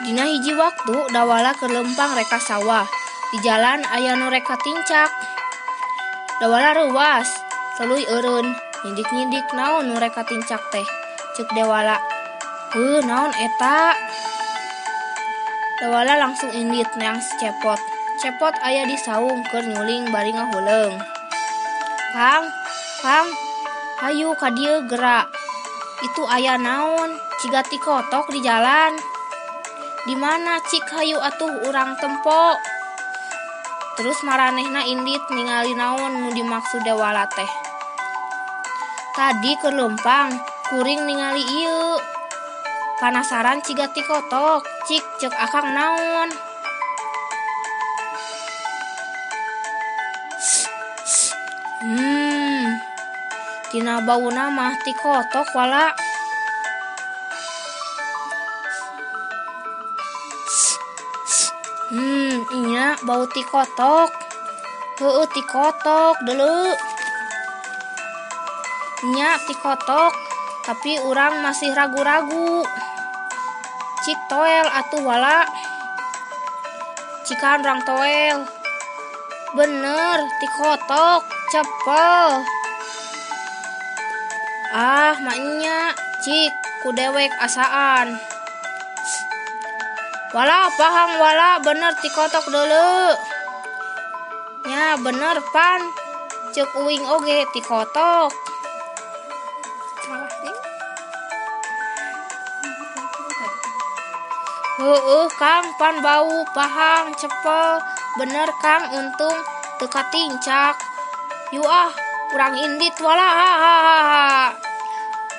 Dina hiji waktu Dawala keur lempang reka sawah. Di jalan aya nu reka tincak. Dawala reuwas, tuluy eureun, nyidik-nyidik naon nu reka tincak teh. Ceuk Dawala, "Heuh, naon eta?" Dawala langsung indit neang si Cepot. Cepot aya di saung keur nyuling bari ngahuleung. Kang, hayu ka dieu geura. Itu aya naon? Ciga ti kotok di jalan. Di mana cik hayu atuh urang tempo? Terus maranehna indit ningali naon nu dimaksud Dawala teh. Tadi keur lempang, kuring ningali ieu. Panasaran ciga ti kotok, cik ceuk akang naon? Tina bauna mah ti kotok wala. Inya bau ti kotok. Heueuh ti kotok deuleu. Nya ti kotok, tapi urang masih ragu-ragu. Cik toel atuh wala. Cikan urang toel. Bener ti kotok, cepel. Mak nya, cik ku dewek asaan. Wala pahang wala, bener ti kotok deuleu. Nya bener pan, ceuk uing oge ti kotok. Heueuh Kang, pan bau pahang cepel. Bener Kang, untung teu katincak. Urang indit wala.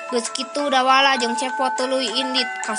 Geus kitu Dawala jeung Cepot tuluy indit ka